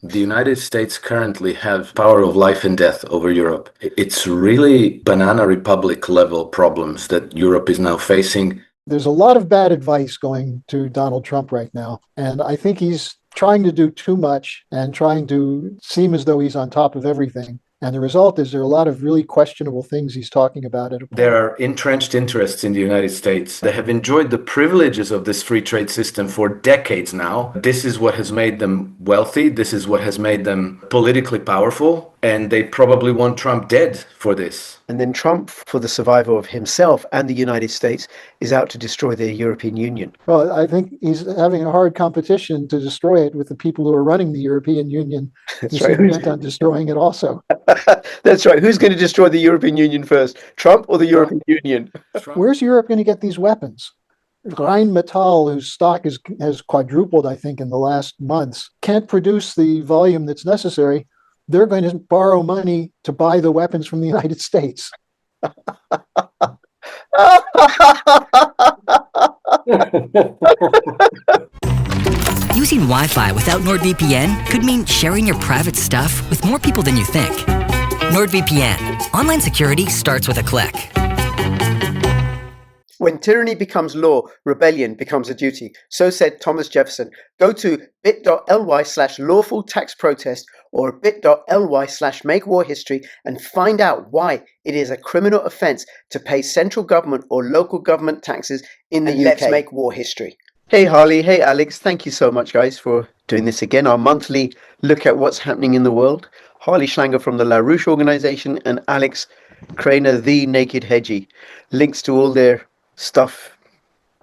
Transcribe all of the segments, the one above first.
The United States currently have power of life and death over Europe. It's really banana republic level problems that Europe is now facing. There's a lot of bad advice going to Donald Trump right now. And I think he's trying to do too much and trying to seem as though he's on top of everything. And the result is there are a lot of really questionable things he's talking about at a point. There are entrenched interests in the United States. They have enjoyed the privileges of this free trade system for decades now. This is what has made them wealthy. This is what has made them politically powerful. And they probably want Trump dead for this. And then Trump, for the survival of himself and the United States, is out to destroy the European Union. Well, I think he's having a hard competition to destroy it with the people who are running the European Union. That's right. Bent on destroying it also. That's right. Who's going to destroy the European Union first, Trump or the European Union? Where's Europe going to get these weapons? Rheinmetall, whose stock has quadrupled, I think, in the last months, can't produce the volume that's necessary. They're going to borrow money to buy the weapons from the United States. Using Wi-Fi without NordVPN could mean sharing your private stuff with more people than you think. NordVPN. Online security starts with a click. When tyranny becomes law, rebellion becomes a duty. So said Thomas Jefferson. Go to bit.ly/lawful tax protest or bit.ly/make war history and find out why it is a criminal offense to pay central government or local government taxes in the UK. Let's make war history. Hey Harley, hey Alex, thank you so much guys for doing this again. Our monthly look at what's happening in the world. Harley Schlanger from the LaRouche organization and Alex Krainer, the Naked Hedgie. Links to all their stuff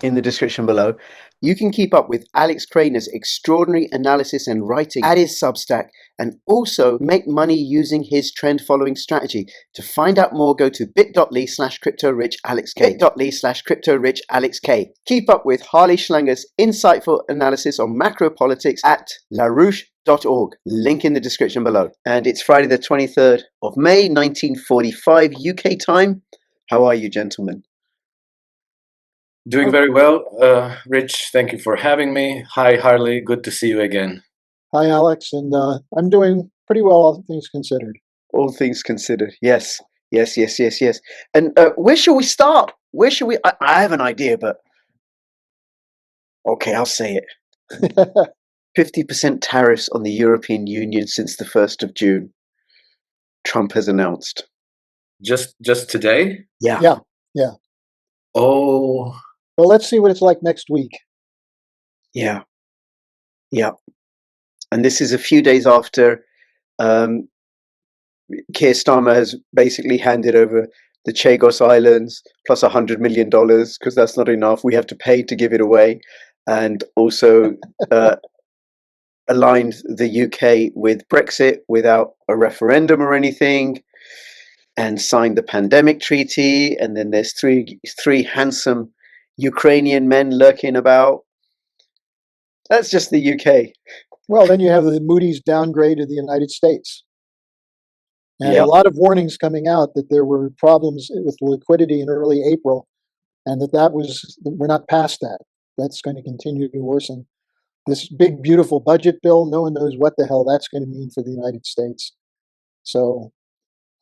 in the description below. You can keep up with Alex Krainer's extraordinary analysis and writing at his Substack and also make money using his trend following strategy. To find out more, go to bit.ly/cryptorichalexk. bit.ly/cryptorichalexk. Keep up with Harley Schlanger's insightful analysis on macro politics at larouche.org. Link in the description below. And it's Friday the 23rd of May 1945 UK time. How are you, gentlemen? Doing very well, Rich. Thank you for having me. Hi, Harley. Good to see you again. Hi, Alex. And I'm doing pretty well, all things considered. All things considered. Yes. And where shall we start? Where should we? I have an idea, but okay, I'll say it. 50% tariffs on the European Union since the 1st of June. Trump has announced. Just today? Yeah. Oh. Well, let's see what it's like next week. Yeah. And this is a few days after Keir Starmer has basically handed over the Chagos Islands plus $100 million because that's not enough. We have to pay to give it away. And also aligned the UK with Brexit without a referendum or anything. And signed the pandemic treaty. And then there's three handsome Ukrainian men lurking about. That's just the UK. Well, then you have the Moody's downgrade of the United States. And a lot of warnings coming out that there were problems with liquidity in early April, and we're not past that. That's going to continue to worsen. This big, beautiful budget bill, no one knows what the hell that's going to mean for the United States. So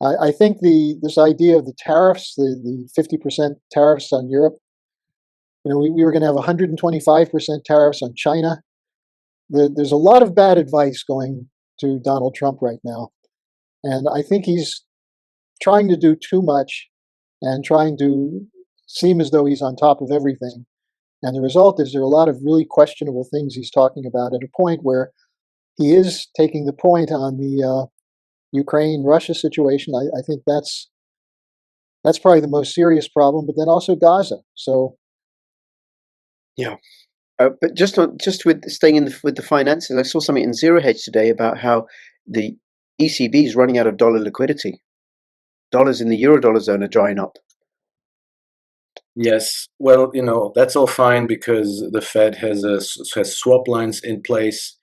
I think this idea of the tariffs, the 50% tariffs on Europe, we were going to have 125% tariffs on China. There's a lot of bad advice going to Donald Trump right now. And I think he's trying to do too much and trying to seem as though he's on top of everything. And the result is there are a lot of really questionable things he's talking about at a point where he is taking the point on the Ukraine-Russia situation. I think that's probably the most serious problem, but then also Gaza. So, yeah. But just with staying with the finances, I saw something in Zero Hedge today about how the ECB is running out of dollar liquidity. Dollars in the Eurodollar zone are drying up. Yes. Well, that's all fine because the Fed has swap lines in place.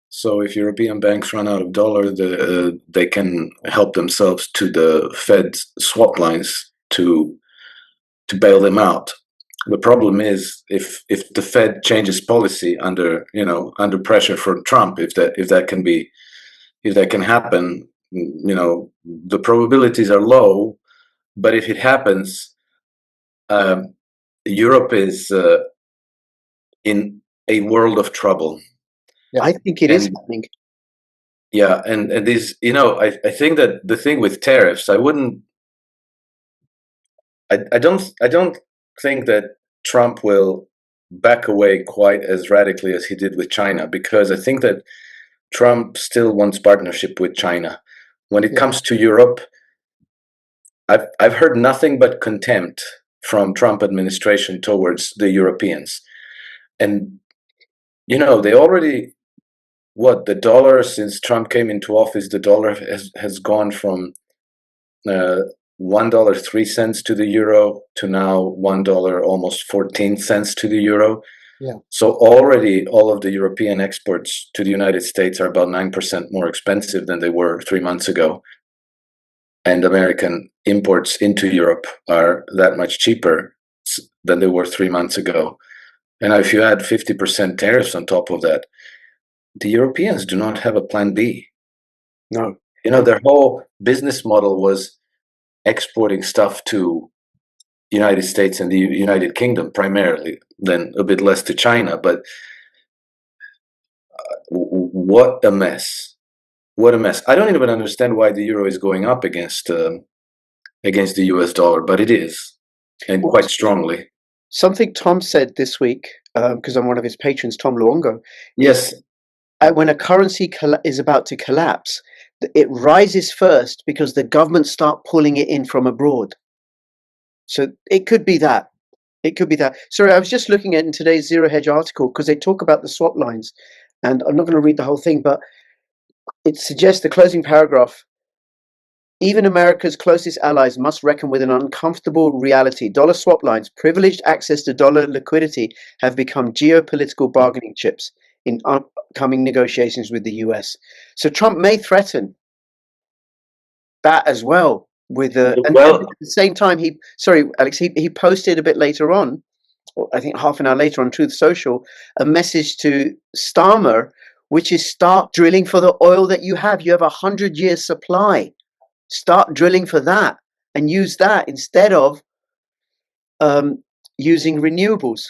So if European banks run out of dollar, they can help themselves to the Fed swap lines to bail them out. The problem is if the Fed changes policy under pressure from Trump, if that can be if that can happen. The probabilities are low, but if it happens, Europe is in a world of trouble. Yeah. I think it is happening. Yeah, and this, I think that the thing with tariffs, I don't think that Trump will back away quite as radically as he did with China, because I think that Trump still wants partnership with China. When it comes to Europe, I've heard nothing but contempt from Trump administration towards the Europeans. And they already, the dollar, since Trump came into office, the dollar has gone from $1.03 to the euro to now $1 almost 14 cents to the euro. Yeah. So already all of the European exports to the United States are about 9% more expensive than they were 3 months ago. And American imports into Europe are that much cheaper than they were 3 months ago. And if you add 50% tariffs on top of that, the Europeans do not have a plan B. No. Their whole business model was exporting stuff to United States and the United Kingdom primarily, then a bit less to China. But what a mess. What a mess. I don't even understand why the euro is going up against the US dollar, but it is, and quite strongly. Something Tom said this week, because I'm one of his patrons, Tom Luongo. Yes. When a currency is about to collapse, it rises first because the governments start pulling it in from abroad. So it could be that. It could be that. Sorry, I was just looking at in today's Zero Hedge article, because they talk about the swap lines, and I'm not going to read the whole thing, but it suggests the closing paragraph. Even America's closest allies must reckon with an uncomfortable reality. Dollar swap lines, privileged access to dollar liquidity, have become geopolitical bargaining chips in upcoming negotiations with the US. So Trump may threaten that as well. And at the same time, Alex, he posted a bit later on, or I think half an hour later on Truth Social, a message to Starmer, which is start drilling for the oil that you have. You have 100 years supply. Start drilling for that and use that instead of using renewables.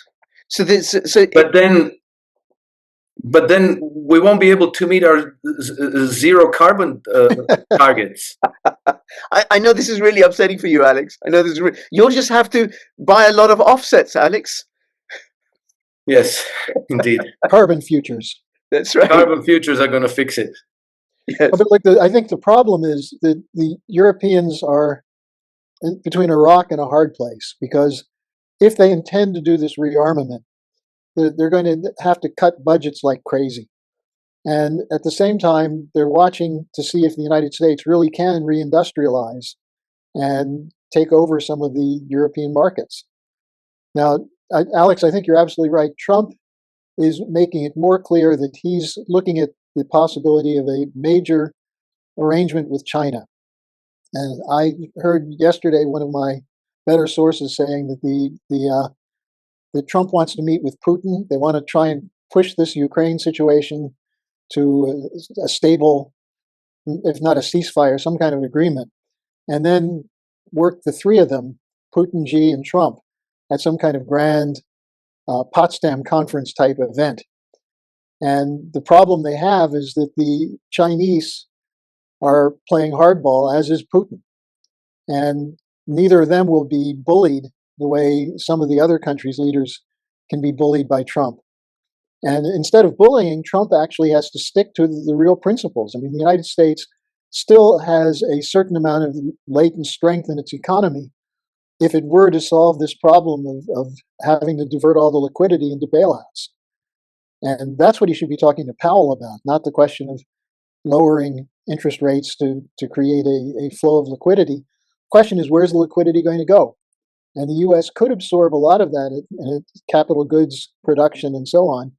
But then we won't be able to meet our zero carbon targets. I know this is really upsetting for you, Alex. I know this is you'll just have to buy a lot of offsets, Alex. Yes, indeed. Carbon futures. That's right. Carbon futures are going to fix it. Yes. But I think the problem is that the Europeans are between a rock and a hard place, because if they intend to do this rearmament, they're going to have to cut budgets like crazy. And at the same time, they're watching to see if the United States really can reindustrialize and take over some of the European markets. Now, Alex, I think you're absolutely right. Trump is making it more clear that he's looking at the possibility of a major arrangement with China. And I heard yesterday one of my better sources saying that that Trump wants to meet with Putin. They want to try and push this Ukraine situation to a stable, if not a ceasefire, some kind of agreement, and then work the three of them, Putin, Xi, and Trump, at some kind of grand Potsdam conference type event. And the problem they have is that the Chinese are playing hardball, as is Putin. And neither of them will be bullied the way some of the other countries' leaders can be bullied by Trump. And instead of bullying, Trump actually has to stick to the real principles. I mean, the United States still has a certain amount of latent strength in its economy if it were to solve this problem of having to divert all the liquidity into bailouts. And that's what he should be talking to Powell about, not the question of lowering interest rates to create a flow of liquidity. The question is, where's the liquidity going to go? And the U.S. could absorb a lot of that in capital goods production and so on.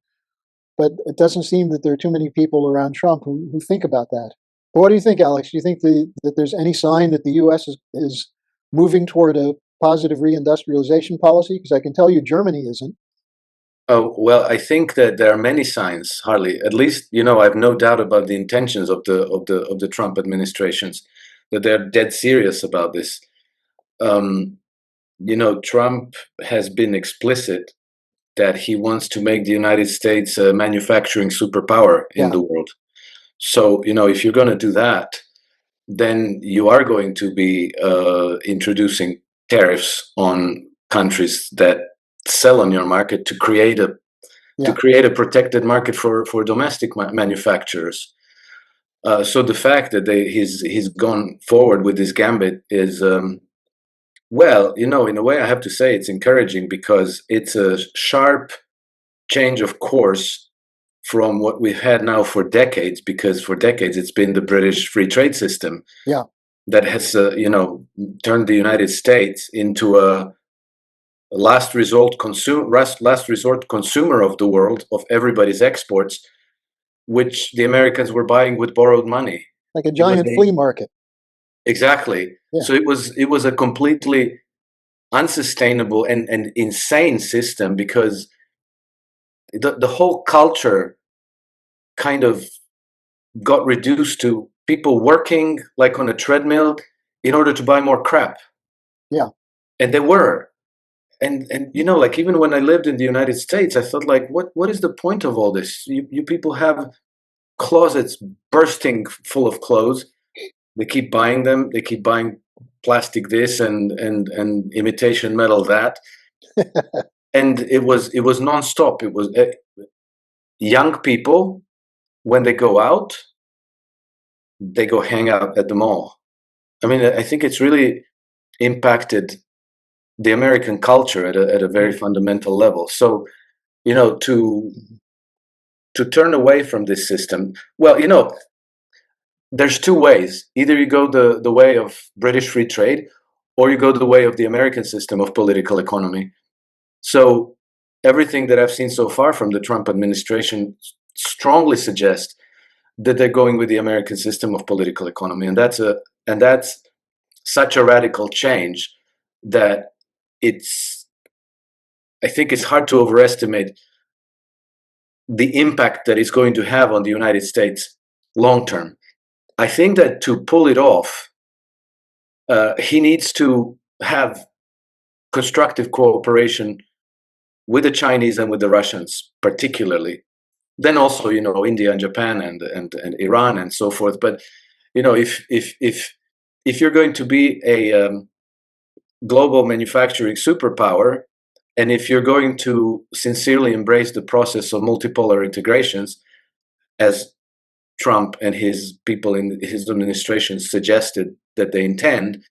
But it doesn't seem that there are too many people around Trump who think about that. But what do you think, Alex? Do you think that there's any sign that the U.S. is moving toward a positive reindustrialization policy? Because I can tell you Germany isn't. Oh, well, I think that there are many signs, Harley. At least, I have no doubt about the intentions of the Trump administrations, that they're dead serious about this. Um, Trump has been explicit that he wants to make the United States a manufacturing superpower in Yeah. the world. So, if you're going to do that, then you are going to be introducing tariffs on countries that sell on your market to create a Yeah. protected market for domestic manufacturers. So the fact that he's gone forward with this gambit is, well, in a way, I have to say it's encouraging, because it's a sharp change of course from what we've had now for decades. Because for decades it's been the British free trade system Yeah. that has, turned the United States into a last resort consumer of the world, of everybody's exports, which the Americans were buying with borrowed money. Like a giant flea market. Exactly. Yeah. So it was a completely unsustainable and insane system, because the whole culture kind of got reduced to people working like on a treadmill in order to buy more crap. Yeah. And they were. And like, even when I lived in the United States, I thought, like, what is the point of all this? You people have closets bursting full of clothes. They keep buying them. They keep buying plastic this and imitation metal that. And it was nonstop. It was young people, when they go out, they go hang out at the mall. I mean, I think it's really impacted the American culture at a very fundamental level. So, to turn away from this system, well, there's two ways. Either you go the way of British free trade, or you go the way of the American system of political economy. So everything that I've seen so far from the Trump administration strongly suggests that they're going with the American system of political economy, and that's such a radical change that I think it's hard to overestimate the impact that it's going to have on the United States long term. I think that to pull it off, he needs to have constructive cooperation with the Chinese and with the Russians, particularly. Then also, India and Japan and Iran and so forth. But if you're going to be a global manufacturing superpower, and if you're going to sincerely embrace the process of multipolar integrations, as Trump and his people in his administration suggested that they intend,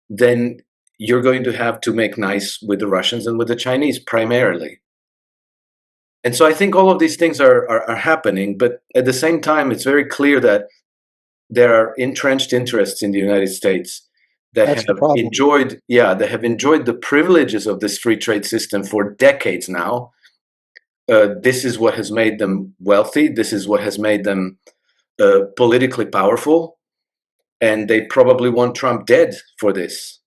then you're going to have to make nice with the Russians and with the Chinese primarily. And so I think all of these things are happening, but at the same time, it's very clear that there are entrenched interests in the United States that That's the have problem. enjoyed the privileges of this free trade system for decades now. This is what has made them wealthy. This is what has made them politically powerful, and they probably want Trump dead for this.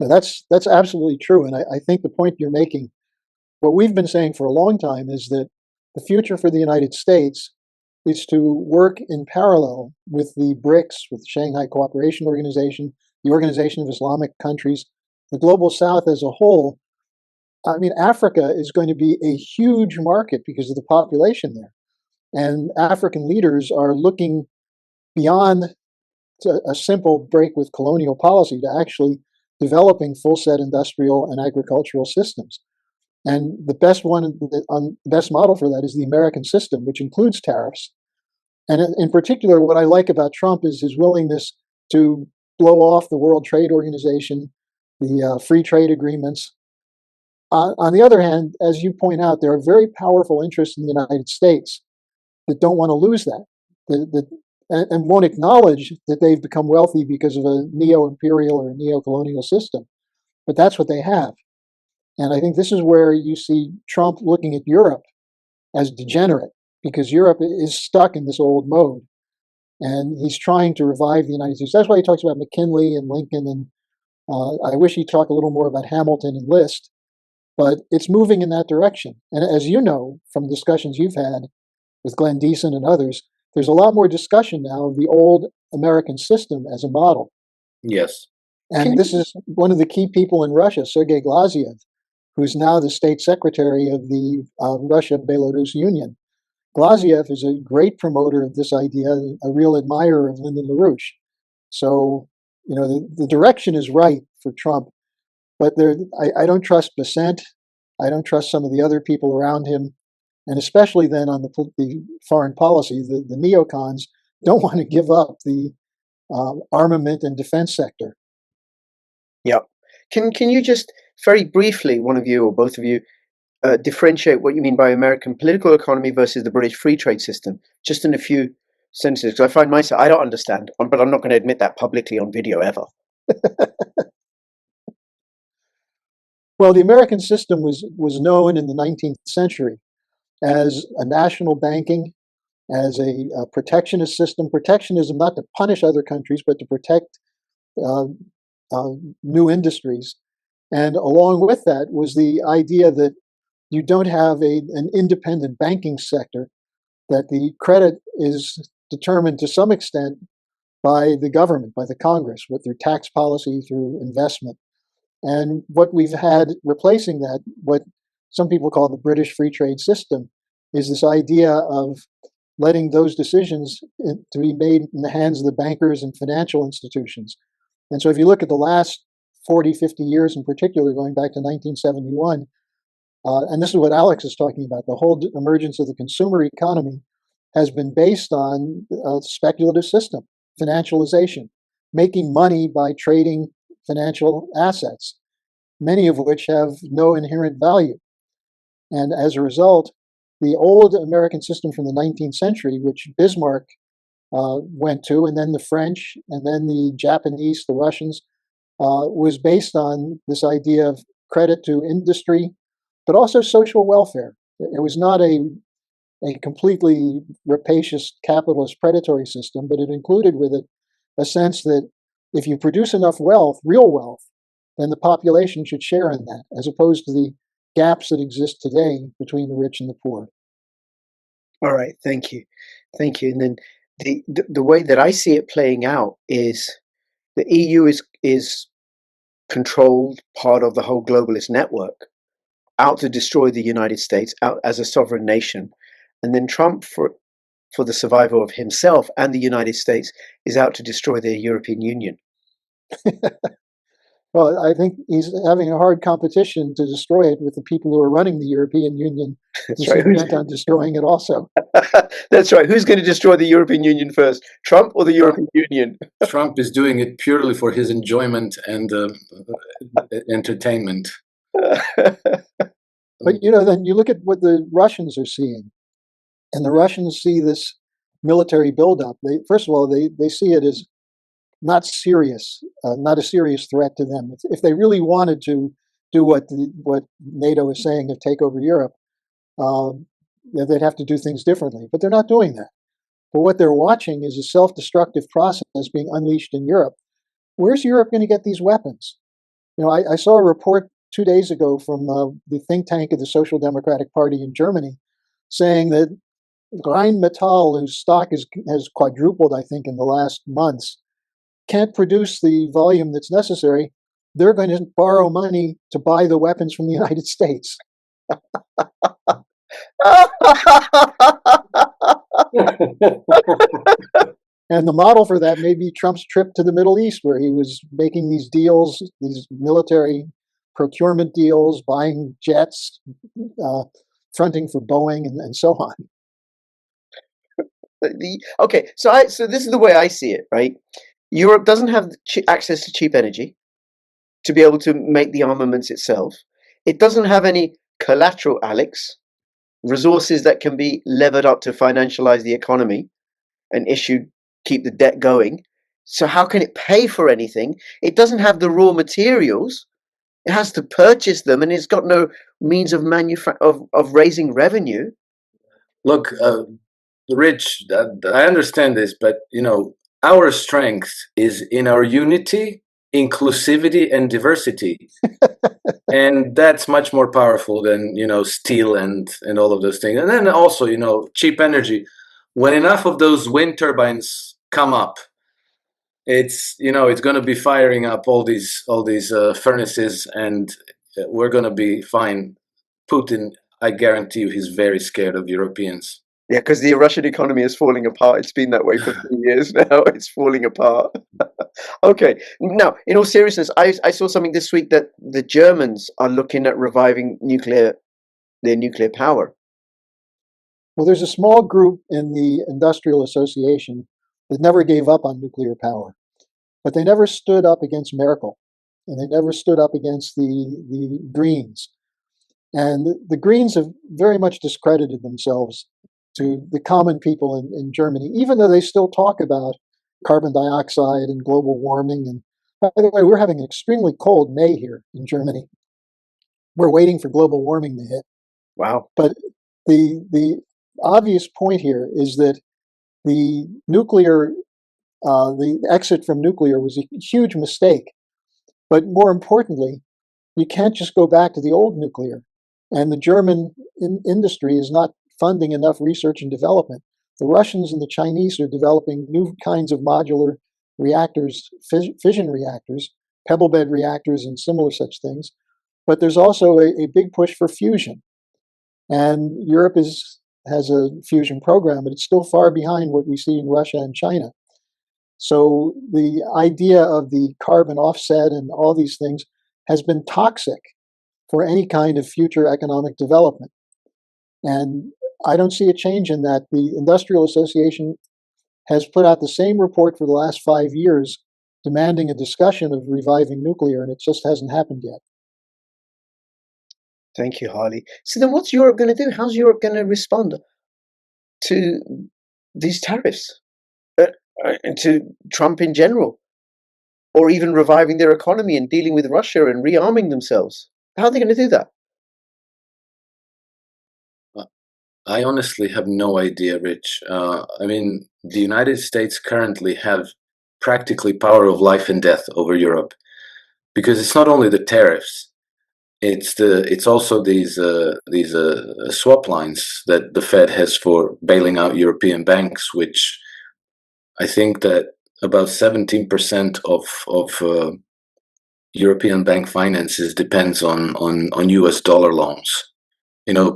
Now, that's absolutely true, and I think the point you're making, what we've been saying for a long time, is that the future for the United States is to work in parallel with the BRICS, with the Shanghai Cooperation Organization, the Organization of Islamic Countries, the Global South as a whole. I mean, Africa is going to be a huge market because of the population there. And African leaders are looking beyond a simple break with colonial policy to actually developing full set industrial and agricultural systems. And the best best model for that is the American system, which includes tariffs. And in particular, what I like about Trump is his willingness to blow off the World Trade Organization, the free trade agreements. On the other hand, as you point out, there are very powerful interests in the United States that don't want to lose that, and won't acknowledge that they've become wealthy because of a neo-imperial or a neo-colonial system. But that's what they have. And I think this is where you see Trump looking at Europe as degenerate, because Europe is stuck in this old mode. And he's trying to revive the United States. That's why he talks about McKinley and Lincoln. And I wish he'd talk a little more about Hamilton and List. but it's moving in that direction. And as you know from discussions you've had with Glenn Deason and others, there's a lot more discussion now of the old American system as a model. Yes. And this is one of the key people in Russia, Sergei Glaziev, who's now the state secretary of the Russia-Belarus Union. Glaziev is a great promoter of this idea, a real admirer of Lyndon LaRouche. So, the direction is right for Trump, but I don't trust Besant. I don't trust some of the other people around him. And especially then on the foreign policy, the neocons don't want to give up the armament and defense sector. Yeah. Can you just very briefly, one of you or both of you, differentiate what you mean by American political economy versus the British free trade system, just in a few sentences? Because I find myself, I don't understand, but I'm not going to admit that publicly on video ever. Well, the American system was known in the 19th century as a national banking, as a protectionist system. Protectionism, not to punish other countries, but to protect new industries. And along with that was the idea that you don't have an independent banking sector, that the credit is determined to some extent by the government, by the Congress, with their tax policy, through investment. And what we've had replacing that, what some people call the British free trade system, is this idea of letting those decisions to be made in the hands of the bankers and financial institutions. And so if you look at the last 40, 50 years in particular, going back to 1971, and this is what Alex is talking about, the whole emergence of the consumer economy has been based on a speculative system, financialization, making money by trading financial assets, many of which have no inherent value. And as a result, the old American system from the 19th century, which Bismarck went to, and then the French, and then the Japanese, the Russians, was based on this idea of credit to industry, but also social welfare. It was not a completely rapacious capitalist predatory system, but it included with it a sense that if you produce enough wealth, real wealth, then the population should share in that, as opposed to the gaps that exist today between the rich and the poor. All right, thank you. And then the way that I see it playing out is the EU is controlled part of the whole globalist network, out to destroy the United States, out as a sovereign nation, and then Trump, for the survival of himself and the United States, is out to destroy the European Union. Well, I think he's having a hard competition to destroy it with the people who are running the European Union, who seem bent on destroying it also. That's right. Who's going to destroy the European Union first, Trump or the European Union? Trump is doing it purely for his enjoyment and entertainment. But, then you look at what the Russians are seeing, and the Russians see this military buildup. First of all, they see it as not serious, not a serious threat to them. If they really wanted to do what NATO is saying of take over Europe, they'd have to do things differently. But they're not doing that. But what they're watching is a self-destructive process being unleashed in Europe. Where's Europe going to get these weapons? I saw a report 2 days ago from the think tank of the Social Democratic Party in Germany saying that Rheinmetall, whose stock has quadrupled, I think, in the last months, can't produce the volume that's necessary. They're going to borrow money to buy the weapons from the United States. And the model for that may be Trump's trip to the Middle East, where he was making these deals, these military procurement deals, buying jets, fronting for Boeing, and so on. Okay, so this is the way I see it, right? Europe doesn't have access to cheap energy to be able to make the armaments itself. It doesn't have any collateral, Alex, resources that can be levered up to financialize the economy and keep the debt going. So how can it pay for anything? It doesn't have the raw materials. It has to purchase them, and it's got no means of of raising revenue. Look, Rich, I understand this, but our strength is in our unity inclusivity and diversity. And that's much more powerful than, steel and all of those things. And then also, cheap energy. When enough of those wind turbines come up, it's going to be firing up all these furnaces, and we're going to be fine. Putin, I guarantee you, he's very scared of Europeans. Yeah, because the Russian economy is falling apart. It's been that way for 3 years now. It's falling apart. Okay. Now, in all seriousness, I saw something this week that the Germans are looking at reviving their nuclear power. Well, there's a small group in the Industrial Association that never gave up on nuclear power, but they never stood up against Merkel, and they never stood up against the Greens. And the Greens have very much discredited themselves to the common people in Germany, even though they still talk about carbon dioxide and global warming. And by the way, we're having an extremely cold May here in Germany. We're waiting for global warming to hit. Wow. But the obvious point here is that the exit from nuclear was a huge mistake. But more importantly, you can't just go back to the old nuclear. And the German industry is not funding enough research and development. The Russians and the Chinese are developing new kinds of modular reactors, fission reactors, pebble bed reactors, and similar such things. But there's also a big push for fusion. And Europe has a fusion program, but it's still far behind what we see in Russia and China. So the idea of the carbon offset and all these things has been toxic for any kind of future economic development. And I don't see a change in that. The Industrial Association has put out the same report for the last 5 years, demanding a discussion of reviving nuclear, and it just hasn't happened yet. Thank you, Harley. So then what's Europe going to do? How's Europe going to respond to these tariffs? And to Trump in general? Or even reviving their economy and dealing with Russia and rearming themselves? How are they going to do that? I honestly have no idea, Rich. The United States currently have practically power of life and death over Europe, because it's not only the tariffs, it's also these swap lines that the Fed has for bailing out European banks, which I think that about 17% of European bank finances depends on US dollar loans.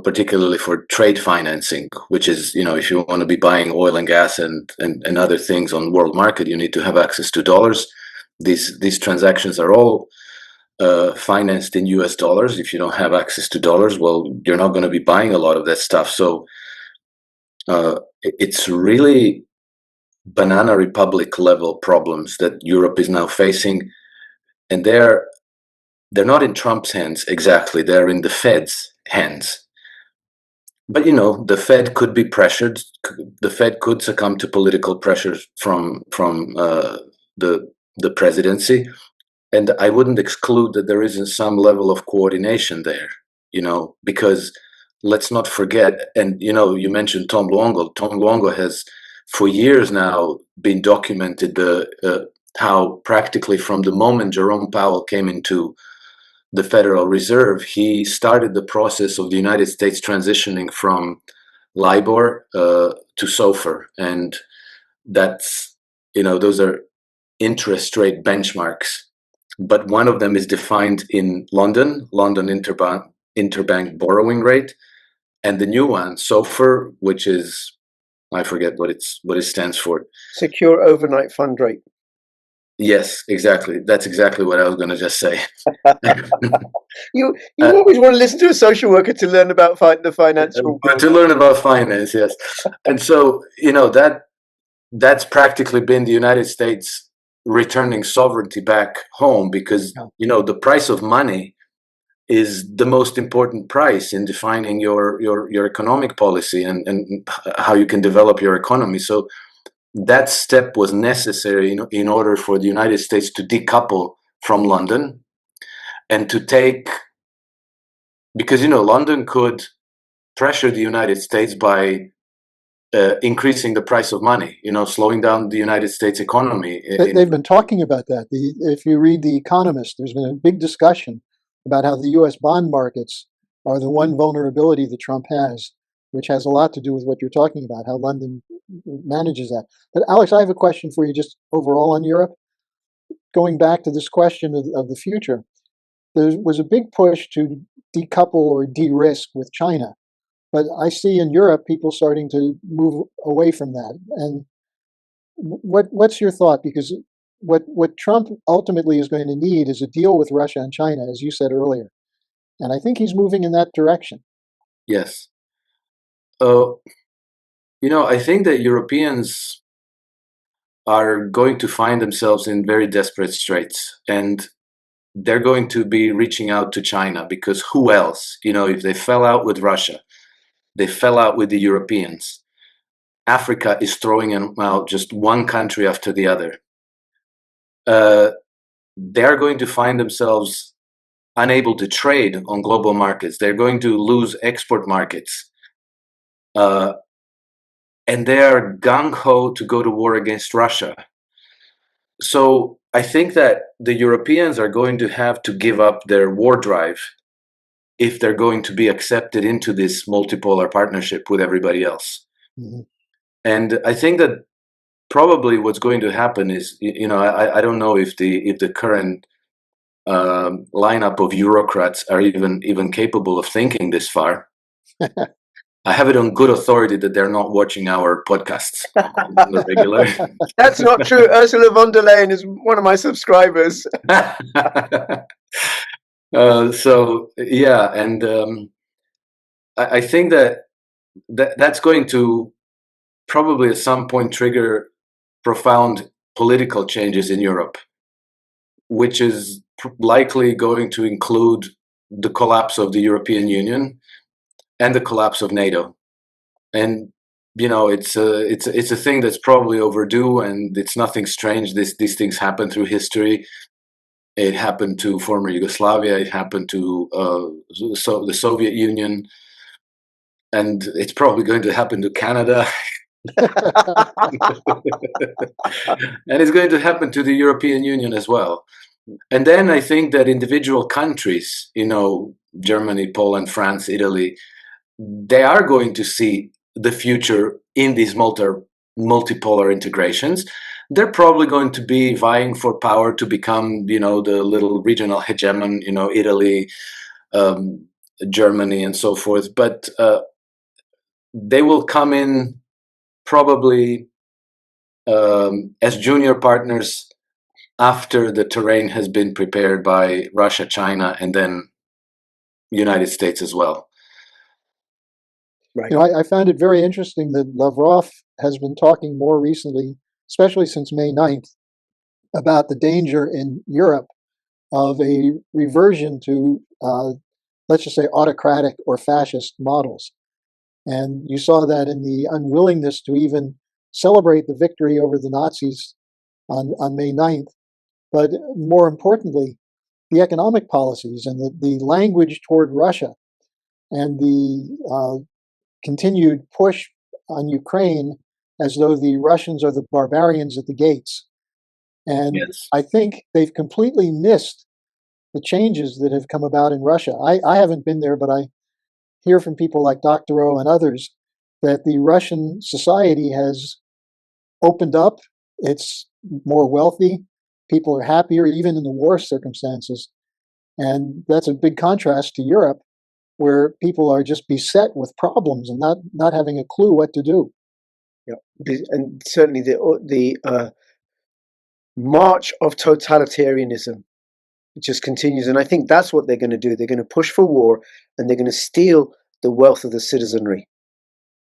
Particularly for trade financing, which is, if you want to be buying oil and gas and other things on world market, you need to have access to dollars. These transactions are all financed in US dollars. If you don't have access to dollars, well, you're not going to be buying a lot of that stuff. So it's really banana republic level problems that Europe is now facing, and they're not in Trump's hands exactly. They're in the Fed's hands. But the Fed could be pressured. The Fed could succumb to political pressures from the presidency, and I wouldn't exclude that there isn't some level of coordination there. Because let's not forget, and you mentioned Tom Luongo. Tom Luongo has, for years now, been documented how practically from the moment Jerome Powell came into the Federal Reserve, he started the process of the United States transitioning from LIBOR to SOFR, and that's those are interest rate benchmarks. But one of them is defined in London interbank borrowing rate, and the new one, SOFR, which is, I forget what it stands for. Secure overnight fund rate. Yes, exactly. That's exactly what I was going to just say. You always want to listen to a social worker to learn about the financial. To learn about finance, yes. And so that's practically been the United States returning sovereignty back home, because the price of money is the most important price in defining your economic policy and how you can develop your economy. So that step was necessary in order for the United States to decouple from London and to take, because London could pressure the United States by increasing the price of money, slowing down the United States economy. They've been talking about that. If you read The Economist, there's been a big discussion about how the U.S. bond markets are the one vulnerability that Trump has, which has a lot to do with what you're talking about, how London manages that. But Alex, I have a question for you just overall on Europe. Going back to this question of the future, there was a big push to decouple or de-risk with China. But I see in Europe people starting to move away from that. And what's your thought? Because what Trump ultimately is going to need is a deal with Russia and China, as you said earlier. And I think he's moving in that direction. Yes. I think that Europeans are going to find themselves in very desperate straits. And they're going to be reaching out to China, because who else? If they fell out with Russia, they fell out with the Europeans. Africa is throwing them out just one country after the other. They're going to find themselves unable to trade on global markets. They're going to lose export markets. And they are gung-ho to go to war against Russia. So I think that the Europeans are going to have to give up their war drive if they're going to be accepted into this multipolar partnership with everybody else. Mm-hmm. And I think that probably what's going to happen is, I don't know if the current lineup of Eurocrats are even capable of thinking this far. I have it on good authority that they're not watching our podcasts on the regular. That's not true. Ursula von der Leyen is one of my subscribers. So yeah, and I think that's going to probably at some point trigger profound political changes in Europe, which is likely going to include the collapse of the European Union and the collapse of NATO. And it's a thing that's probably overdue, and it's nothing strange. These things happen through history. It happened to former Yugoslavia. It happened to the Soviet Union, and it's probably going to happen to Canada. And it's going to happen to the European Union as well. And then I think that individual countries, Germany, Poland, France, Italy, they are going to see the future in these multipolar integrations. They're probably going to be vying for power to become, the little regional hegemon, Italy, Germany, and so forth. But they will come in probably as junior partners after the terrain has been prepared by Russia, China, and then United States as well. Right. I found it very interesting that Lavrov has been talking more recently, especially since May 9th, about the danger in Europe of a reversion to, let's just say, autocratic or fascist models. And you saw that in the unwillingness to even celebrate the victory over the Nazis on May 9th. But more importantly, the economic policies and the language toward Russia and the continued push on Ukraine as though the Russians are the barbarians at the gates. And yes. I think they've completely missed the changes that have come about in Russia. I haven't been there, but I hear from people like Dr. O and others that the Russian society has opened up. It's more wealthy. People are happier, even in the worst circumstances. And that's a big contrast to Europe, where people are just beset with problems and not having a clue what to do. Yeah, and certainly the march of totalitarianism just continues, and I think that's what they're going to do. They're going to push for war, and they're going to steal the wealth of the citizenry.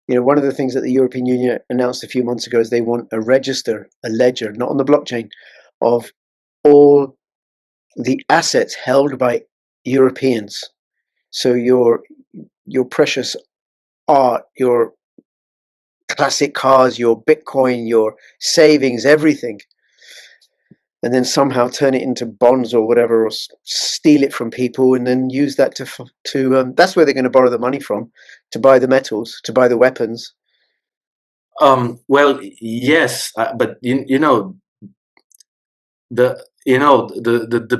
One of the things that the European Union announced a few months ago is they want a ledger, not on the blockchain, of all the assets held by Europeans. So your precious art, your classic cars, your Bitcoin, your savings, everything, and then somehow turn it into bonds or whatever, or steal it from people, and then use that to that's where they're going to borrow the money from, to buy the metals, to buy the weapons. Well, yes, but the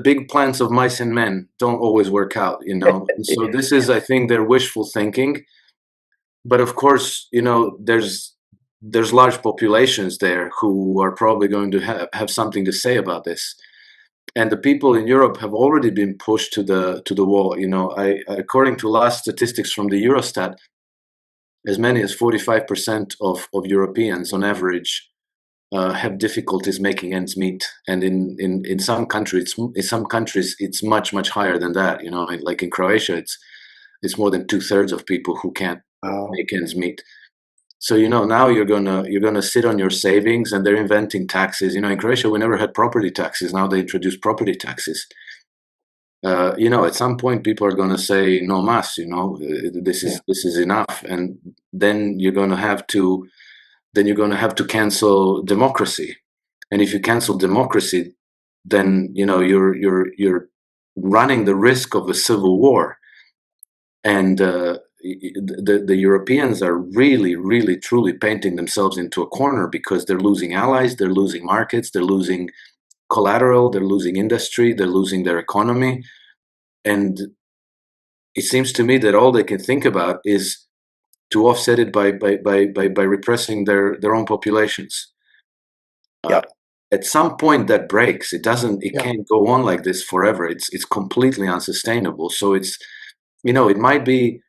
big plans of mice and men don't always work out, And so this is, I think, their wishful thinking. But of course, there's large populations there who are probably going to have something to say about this. And the people in Europe have already been pushed to the wall. According to last statistics from the Eurostat, as many as 45% of Europeans on average have difficulties making ends meet, and in some countries, it's much higher than that. Like in Croatia, it's more than 2/3 of people who can't make ends meet. So now you're gonna sit on your savings, and they're inventing taxes. In Croatia, we never had property taxes. Now they introduced property taxes. At some point, people are gonna say no mas. This is enough, and then you're gonna have to cancel democracy. And if you cancel democracy, then you're running the risk of a civil war. And the Europeans are really, really, truly painting themselves into a corner because they're losing allies, they're losing markets, they're losing collateral, they're losing industry, they're losing their economy. And it seems to me that all they can think about is to offset it by repressing their own populations. At some point that breaks. It can't go on like this forever. It's completely unsustainable. So it might be,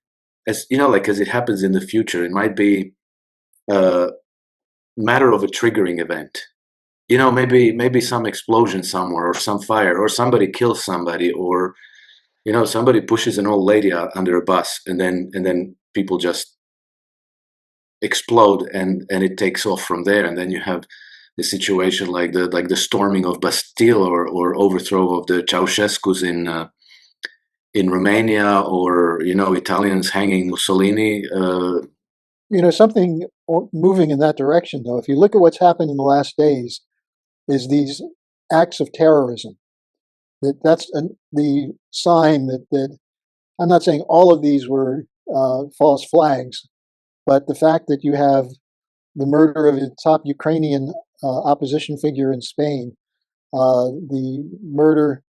as as it happens in the future, it might be a matter of a triggering event. Maybe some explosion somewhere, or some fire, or somebody kills somebody, or somebody pushes an old lady out under a bus, and then people just explode, and it takes off from there. And then you have a situation like the storming of Bastille, or overthrow of the Ceausescu's in Romania, or Italians hanging Mussolini. Something moving in that direction, though. If you look at what's happened in the last days, is these acts of terrorism. That's the sign that I'm not saying all of these were false flags, but the fact that you have the murder of a top Ukrainian opposition figure in Spain, the murder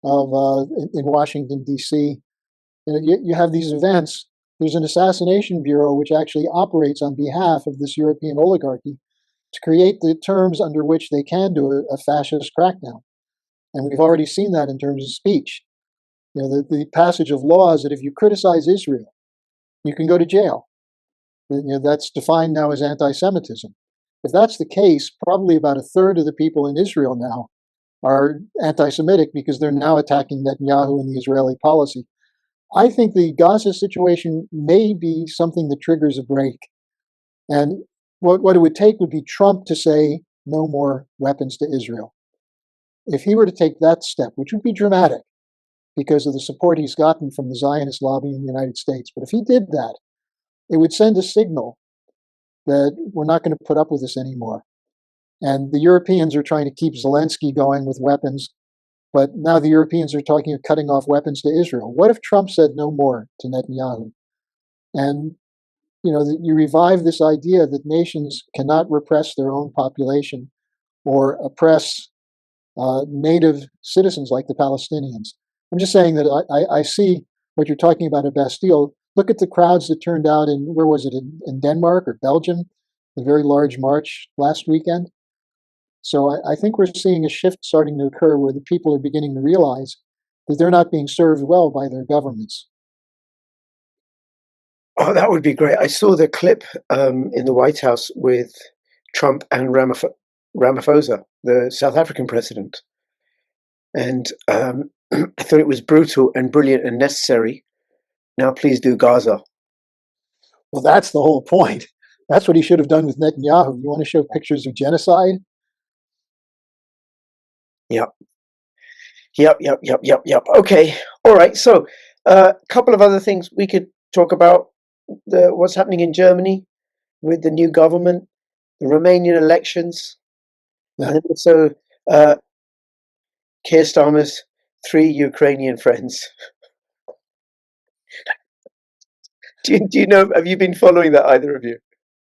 of in Washington, D.C., you have these events. There's an assassination bureau which actually operates on behalf of this European oligarchy to create the terms under which they can do a fascist crackdown. And we've already seen that in terms of speech. The passage of laws that if you criticize Israel, you can go to jail. That's defined now as anti-Semitism. If that's the case, probably about 1/3 of the people in Israel now are anti-Semitic because they're now attacking Netanyahu and the Israeli policy. I think the Gaza situation may be something that triggers a break. And what it would take would be Trump to say no more weapons to Israel. If he were to take that step, which would be dramatic because of the support he's gotten from the Zionist lobby in the United States, but if he did that, it would send a signal that we're not going to put up with this anymore. And the Europeans are trying to keep Zelensky going with weapons, but now the Europeans are talking of cutting off weapons to Israel. What if Trump said no more to Netanyahu? And you revive this idea that nations cannot repress their own population or oppress native citizens like the Palestinians. I'm just saying that I see what you're talking about at Bastille. Look at the crowds that turned out where was it, in Denmark or Belgium, a very large march last weekend. So I think we're seeing a shift starting to occur where the people are beginning to realize that they're not being served well by their governments. Oh, that would be great. I saw the clip in the White House with Trump and Ramaphosa, the South African president. And I thought it was brutal and brilliant and necessary. Now please do Gaza. Well, that's the whole point. That's what he should have done with Netanyahu. You want to show pictures of genocide? Yep. Okay. All right. So a couple of other things we could talk about. What's happening in Germany with the new government, the Romanian elections, and then also Keir Starmer's 3 Ukrainian friends. Do you know? Have you been following that, either of you?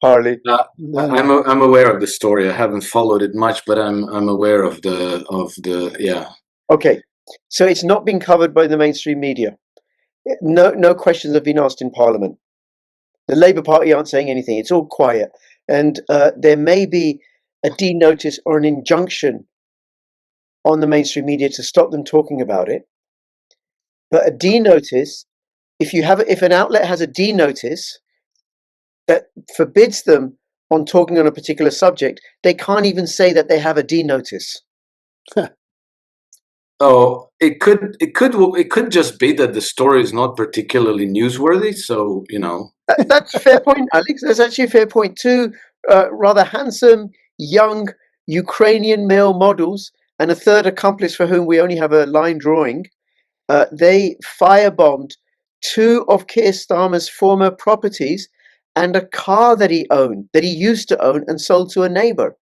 Harley? I'm aware of the story. I haven't followed it much, but I'm aware of the yeah. Okay, so it's not been covered by the mainstream media. No questions have been asked in Parliament. The Labour Party aren't saying anything. It's all quiet, and there may be a denotice or an injunction on the mainstream media to stop them talking about it. But a denotice, if an outlet has a denotice that forbids them on talking on a particular subject, they can't even say that they have a denotice. Oh, it could just be that the story is not particularly newsworthy. So That's a fair point, Alex. That's actually a fair point. Two rather handsome, young Ukrainian male models and a third accomplice for whom we only have a line drawing. They firebombed two of Keir Starmer's former properties and a car that he used to own and sold to a neighbor.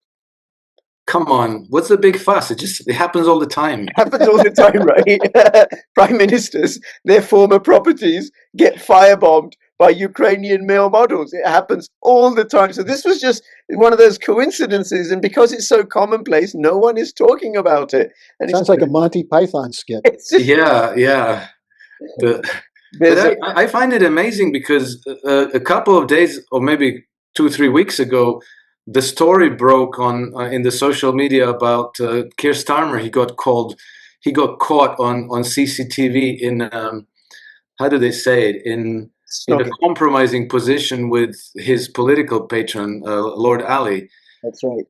Come on, what's the big fuss? It happens all the time. Happens all the time, right? Prime ministers, their former properties get firebombed by Ukrainian male models. It happens all the time. So this was just one of those coincidences, and because it's so commonplace, no one is talking about it. And sounds like a Monty Python skit. Yeah. But I find it amazing because a couple of days, or maybe 2-3 weeks ago, the story broke in the social media about Keir Starmer. He got caught on CCTV in how do they say it, in a compromising position with his political patron, Lord Ali. That's right.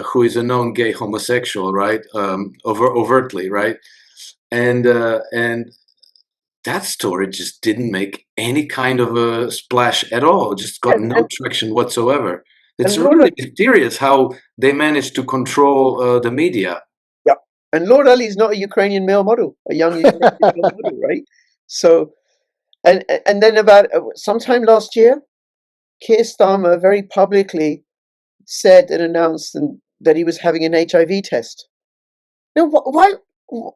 Who is a known gay homosexual, right? Overtly, right? And that story just didn't make any kind of a splash at all. It just got no traction whatsoever. It's really mysterious how they managed to control the media. Yeah, and Lord Ali is not a Ukrainian male model, a young Ukrainian male model, right? So, and then about sometime last year, Keir Starmer very publicly said and announced that he was having an HIV test. Now, why?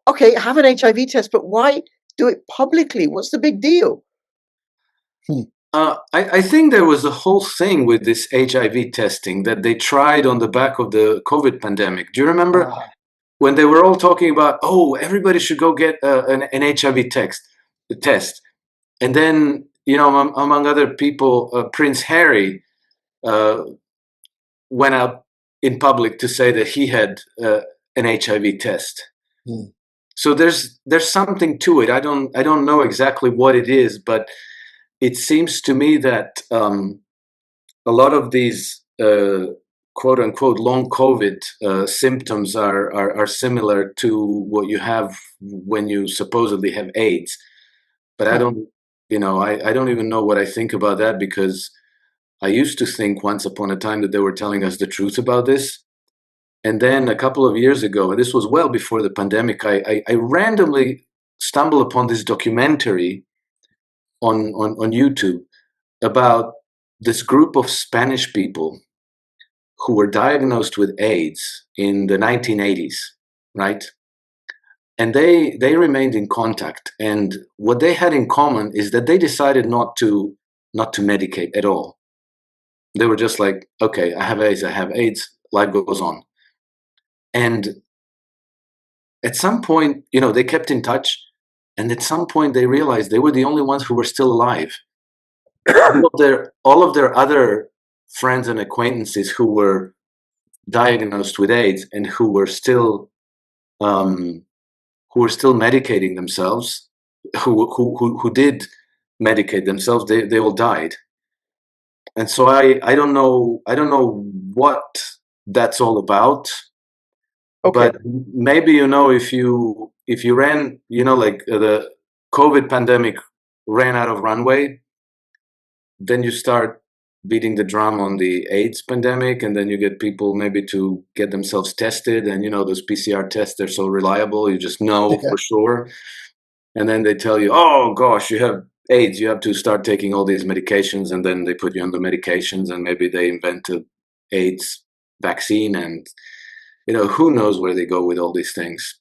Okay, have an HIV test, but why do it publicly? What's the big deal? I think there was a whole thing with this HIV testing that they tried on the back of the COVID pandemic. Do you remember when they were all talking about, everybody should go get an HIV test? And then, among other people, Prince Harry went out in public to say that he had an HIV test. So there's something to it. I don't know exactly what it is, but it seems to me that a lot of these quote unquote long COVID symptoms are similar to what you have when you supposedly have AIDS. But I don't even know what I think about that, because I used to think once upon a time that they were telling us the truth about this. And then a couple of years ago, and this was well before the pandemic, I randomly stumbled upon this documentary on YouTube about this group of Spanish people who were diagnosed with AIDS in the 1980s, right? And they remained in contact. And what they had in common is that they decided not to medicate at all. They were just like, okay, I have AIDS, life goes on. And at some point, they kept in touch. And at some point, they realized they were the only ones who were still alive. All of their other friends and acquaintances who were diagnosed with AIDS and who were still medicating themselves, who did medicate themselves, they all died. And so I don't know what that's all about. Okay. But maybe if you ran, like the COVID pandemic ran out of runway, then you start beating the drum on the AIDS pandemic, and then you get people maybe to get themselves tested, and those PCR tests, they're so reliable, you just know for sure. And then they tell you, oh gosh, you have AIDS, you have to start taking all these medications, and then they put you on the medications, and maybe they invent a AIDS vaccine, and who knows where they go with all these things.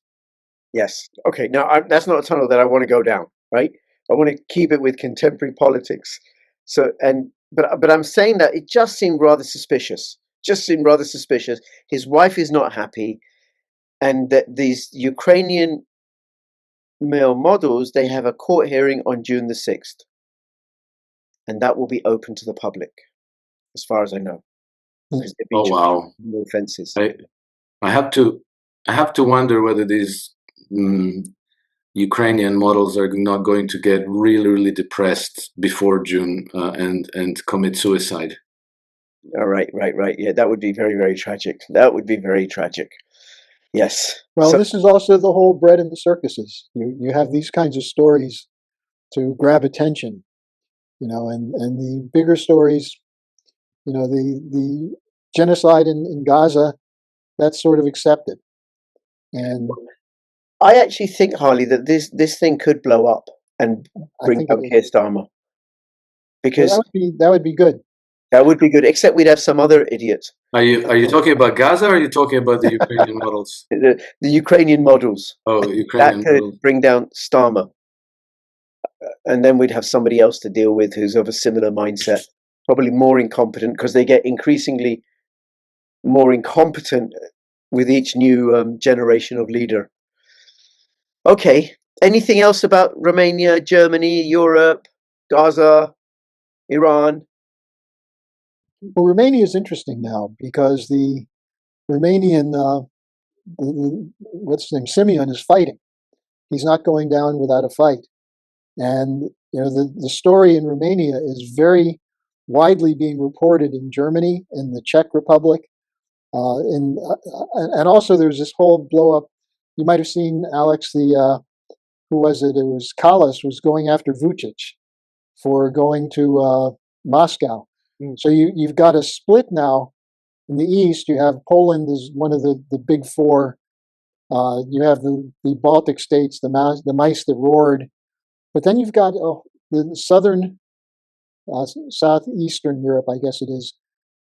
Yes. Okay. Now, that's not a tunnel that I want to go down, right? I want to keep it with contemporary politics. So, and but I'm saying that it just seemed rather suspicious. Just seemed rather suspicious. His wife is not happy, and that these Ukrainian male models, they have a court hearing on June the 6th, and that will be open to the public, as far as I know, because they've been Oh wow! no offenses. I have to wonder whether these Ukrainian models are not going to get really, really depressed before June and commit suicide. All right. Yeah, that would be very, very tragic. That would be very tragic. Yes. Well, So, this is also the whole bread and the circuses. You have these kinds of stories to grab attention, and the bigger stories, the genocide in Gaza, that's sort of accepted. And I actually think, Harley, that this thing could blow up and I bring think down Keir Starmer, because that would be good. that would be good. Except we'd have some other idiot. Are you talking about Gaza, or are you talking about the Ukrainian models? The Ukrainian models. Oh, That Ukrainian could models. bring down Starmer, and then we'd have somebody else to deal with who's of a similar mindset, probably more incompetent, because they get increasingly more incompetent with each new generation of leader. Okay. Anything else about Romania, Germany, Europe, Gaza, Iran? Well, Romania is interesting now because the Romanian, what's his name, Simeon, is fighting. He's not going down without a fight. And the story in Romania is very widely being reported in Germany, in the Czech Republic, and also there's this whole blow up. You might have seen, Alex, who was it? It was Kallas was going after Vucic for going to Moscow. So you've got a split now. In the east, you have Poland as one of the big four. You have the Baltic states, the mice that roared. But then you've got the southern, southeastern Europe, I guess it is,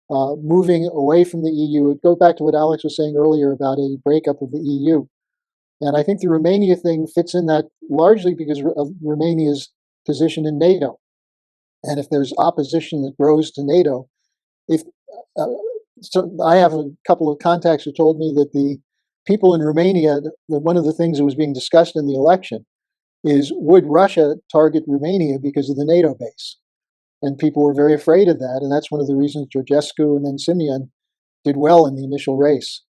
moving away from the EU. It goes back to what Alex was saying earlier about a breakup of the EU. And I think the Romania thing fits in that largely because of Romania's position in NATO. And if there's opposition that grows to NATO, so I have a couple of contacts who told me that the people in Romania, one of the things that was being discussed in the election is, would Russia target Romania because of the NATO base? And people were very afraid of that. And that's one of the reasons Georgescu and then Simeon did well in the initial race.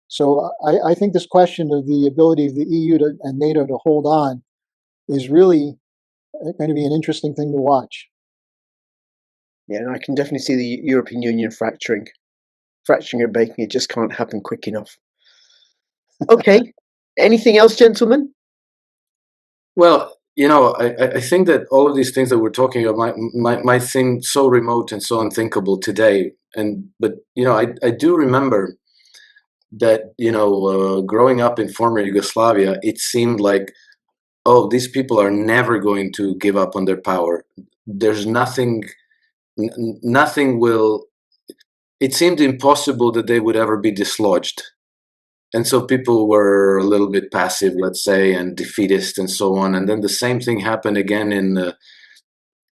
So I think this question of the ability of the EU and NATO to hold on is really going to be an interesting thing to watch. Yeah, and I can definitely see the European Union fracturing and breaking. It just can't happen quick enough. Okay. Anything else, gentlemen? Well, I think that all of these things that we're talking about might seem so remote and so unthinkable today. But I do remember that growing up in former Yugoslavia, it seemed like, oh, these people are never going to give up on their power. There's nothing will. It seemed impossible that they would ever be dislodged. And so people were a little bit passive, let's say, and defeatist and so on. And then the same thing happened again in,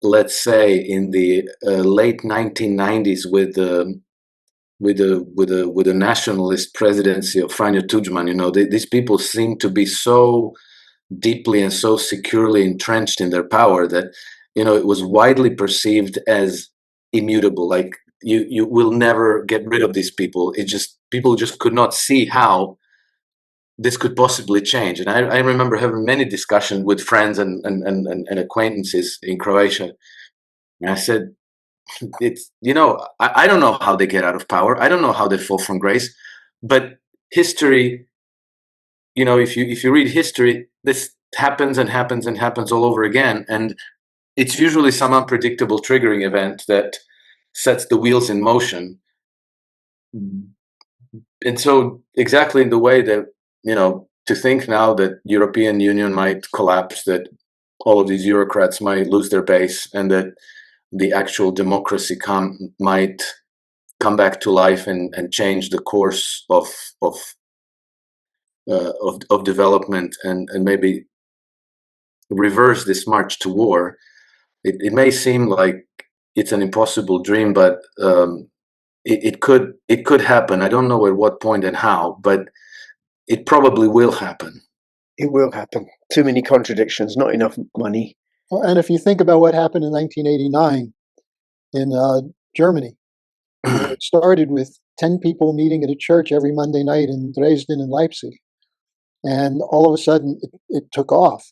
let's say, in the late 1990s with the nationalist presidency of Franjo Tudjman. These people seem to be so deeply and so securely entrenched in their power that it was widely perceived as immutable. Like you will never get rid of these people. People just could not see how this could possibly change. And I remember having many discussions with friends and acquaintances in Croatia. And I said, it's I don't know how they get out of power. I don't know how they fall from grace. But history, if you read history, this happens and happens and happens all over again. And it's usually some unpredictable triggering event that sets the wheels in motion. And so exactly in the way that, to think now that European Union might collapse, that all of these bureaucrats might lose their base, and that the actual democracy might come back to life and change the course of development and maybe reverse this march to war. It may seem like it's an impossible dream, but it could happen. I don't know at what point and how, but it probably will happen. It will happen. Too many contradictions, not enough money. Well, and if you think about what happened in 1989 in Germany, it started with 10 people meeting at a church every Monday night in Dresden and Leipzig. And all of a sudden, it took off.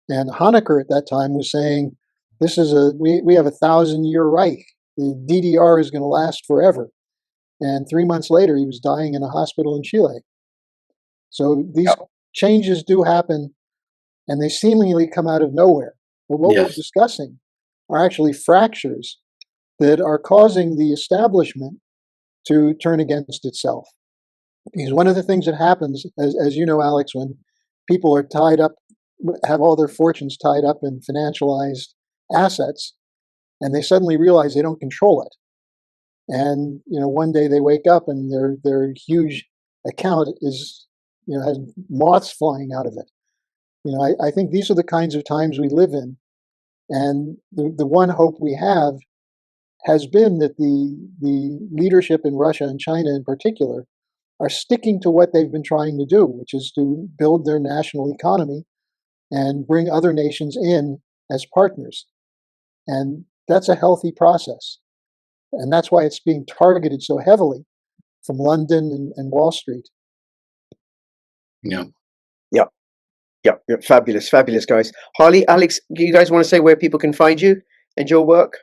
And Honecker at that time was saying, we have 1,000-year Reich. The DDR is going to last forever. And 3 months later, he was dying in a hospital in Chile. So these changes do happen, and they seemingly come out of nowhere. But what we're discussing are actually fractures that are causing the establishment to turn against itself. Because one of the things that happens, as you know, Alex, when people are tied up, have all their fortunes tied up in financialized assets, and they suddenly realize they don't control it. And one day they wake up and their huge account is has moths flying out of it. I think these are the kinds of times we live in, and the one hope we have has been that the leadership in Russia and China in particular are sticking to what they've been trying to do, which is to build their national economy and bring other nations in as partners. And that's a healthy process. And that's why it's being targeted so heavily from London and Wall Street. Yeah. Fabulous, guys. Harley, Alex, do you guys want to say where people can find you and your work?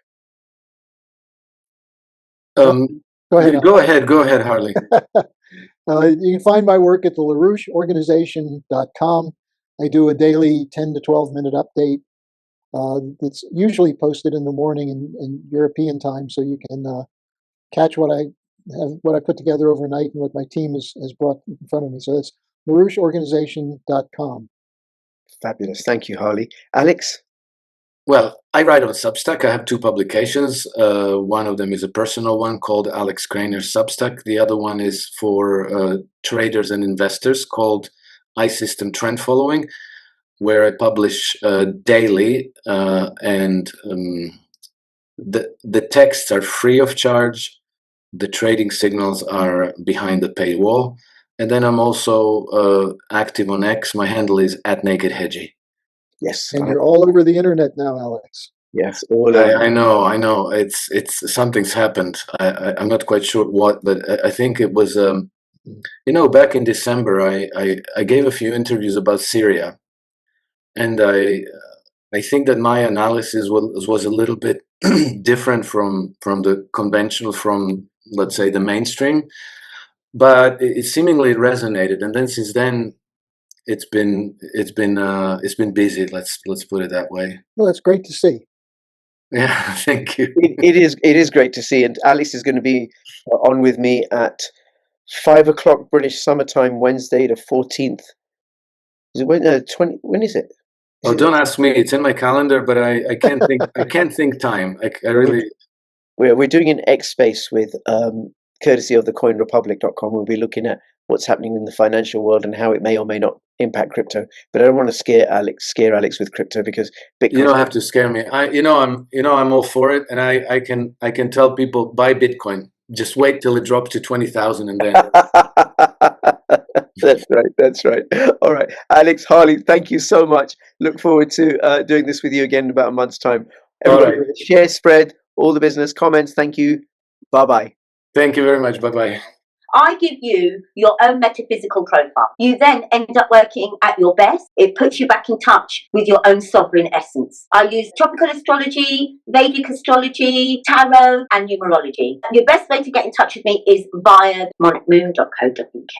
Go ahead. Go ahead, Harley. You can find my work at the LaRoucheOrganization.com. I do a daily 10 to 12 minute update. It's usually posted in the morning in European time, so you can catch what I put together overnight and what my team has brought in front of me. So that's LaRoucheOrganization.com. Fabulous. Thank you, Harley. Alex? Well, I write on Substack. I have 2 publications. One of them is a personal one called Alex Krainer Substack. The other one is for traders and investors called iSystem Trend Following, where I publish daily, and the texts are free of charge. The trading signals are behind the paywall. And then I'm also active on X. My handle is @NakedHedgie. Yes. And you're all over the internet now, Alex. Yes. I know. It's something's happened. I'm not quite sure what, but I think it was, back in December, I gave a few interviews about Syria. And I think that my analysis was a little bit different from the conventional, from, let's say, the mainstream. But it seemingly resonated, and then since then, it's been busy. Let's put it that way. Well, that's great to see. Yeah, thank you. It is great to see, and Alice is going to be on with me at 5 o'clock British summertime, Wednesday the 14th. Is it when? 20? When is it? Don't ask me. It's in my calendar, but I can't think. I can't think time. I really. We're doing an X space with. Courtesy of the coinrepublic.com, we'll be looking at what's happening in the financial world and how it may or may not impact crypto. But I don't want to scare Alex with crypto, because Bitcoin. You don't have to scare me. I'm all for it, and I can tell people buy Bitcoin. Just wait till it drops to 20,000 and then. That's right. All right, Alex, Harley, thank you so much. Look forward to doing this with you again in about a month's time. Everybody, share, spread, all the business, comments. Thank you. Bye-bye. Thank you very much. Bye-bye. I give you your own metaphysical profile. You then end up working at your best. It puts you back in touch with your own sovereign essence. I use tropical astrology, Vedic astrology, tarot, and numerology. Your best way to get in touch with me is via monicmoon.co.uk.